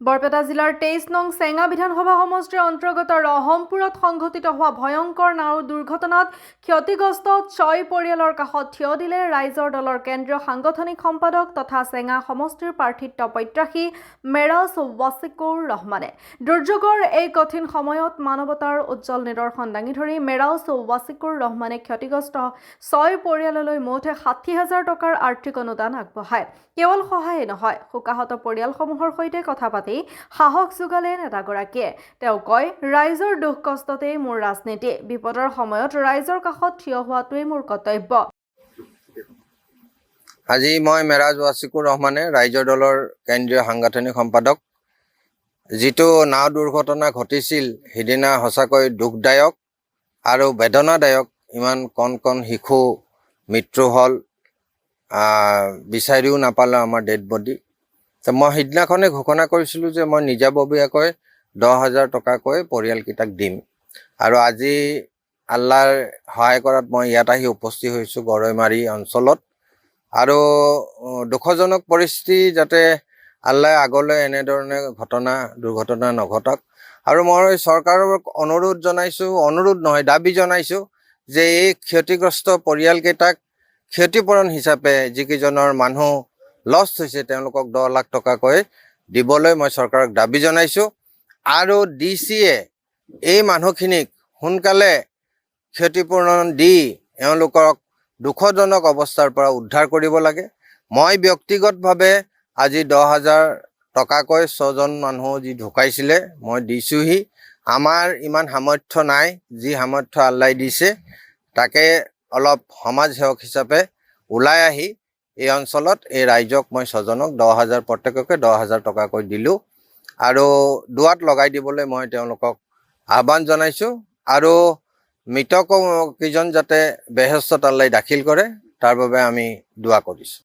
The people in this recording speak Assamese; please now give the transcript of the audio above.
বৰপেটা জিলাৰ 23 নং চেঙা বিধানসভা সমষ্টিৰ অন্তৰ্গত ৰহমপুৰত সংঘটিত হোৱা ভয়ংকৰ নাও দুৰ্ঘটনাত ক্ষতিগ্ৰস্ত 6 পৰিয়ালৰ কাষত থিয় দিলে ৰাইজৰ দলৰ কেন্দ্ৰীয় সাংগঠনিক সম্পাদক তথা চেঙা সমষ্টিৰ প্ৰাৰ্থিত্ব প্ৰত্যাশী মেৰাজ ৱাছিকুৰ ৰহমানে। দুৰ্যোগৰ এই কঠিন সময়ত মানৱতাৰ উজ্জ্বল নিদৰ্শন দাঙি ধৰি মেৰাজ ৱাছিকুৰ ৰহমানে ক্ষতিগ্ৰস্ত 6 পৰিয়াললৈ মুঠ 60,000 টকাৰ আৰ্থিক অনুদান আগবঢ়ায়। কেৱল সহায়ে নহয়, শোকাহত পৰিয়ালসমূহৰ সৈতে কথা পাতি সাহস যোগালে নেতাগৰাকীয়ে। তেওঁ কয়, ৰাইজৰ দুখ কষ্টতেই মোৰ ৰাজনীতি, বিপদৰ সময়ত ৰাইজৰ কাষত থিয় হোৱাটোৱেই মোৰ কৰ্তব্য। আজি মই মেৰাজ ৱাছিকুৰ ৰহমানে ৰাইজৰ দলৰ কেন্দ্ৰীয় সাংগঠনিক সম্পাদক। যিটো নাও দুৰ্ঘটনা ঘটিছিল সিদিনা সঁচাকৈ দুখদায়ক আৰু বেদনাদায়ক। ইমান কণ কণ শিশু মৃত্যু হ'ল, বিচাৰিও নাপালে আমাৰ ডেড বডি। মই সিদিনাখনে ঘোষণা কৰিছিলোঁ যে মই নিজাববীয়াকৈ 10,000 টকাকৈ পৰিয়ালকেইটাক দিম। আৰু আজি আল্লাৰ সহায় কৰাত মই ইয়াত আহি উপস্থিত হৈছোঁ গৰৈমাৰী অঞ্চলত। আৰু দুখজনক পৰিস্থিতি যাতে আল্লাই আগলৈ এনেধৰণে দুৰ্ঘটনা নঘটক। আৰু মই চৰকাৰক দাবী জনাইছোঁ যে এই ক্ষতিগ্ৰস্ত পৰিয়ালকেইটাক ক্ষতিপূৰণ হিচাপে যিকেইজনৰ মানুহ লষ্ট হৈছে তেওঁলোকক 10 লাখ টকাকৈ দিবলৈ মই চৰকাৰক দাবী জনাইছোঁ। আৰু ডিচিয়ে এই মানুহখিনিক সোনকালে ক্ষতিপূৰণ দি এওঁলোকক দুখজনক অৱস্থাৰ পৰা উদ্ধাৰ কৰিব লাগে। মই ব্যক্তিগতভাৱে আজি 10,000 টকাকৈ 6জন মানুহ যি ঢুকাইছিলে মই দিছোঁহি। আমাৰ ইমান সামৰ্থ্য নাই, যি সামৰ্থ্য আল্লাই দিছে তাকে অলপ সমাজ সেৱক হিচাপে ওলাই আহি এই অঞ্চলত এই ৰাইজক মই 6জনক 10,000 প্ৰত্যেককে 10,000 টকাকৈ দিলোঁ। আৰু দুৱাত লগাই দিবলৈ মই তেওঁলোকক আহ্বান জনাইছোঁ। আৰু মৃতক কেইজন যাতে বেহেষ্টত আল্লাই দাখিল কৰে তাৰ বাবে আমি দোৱা কৰিছোঁ।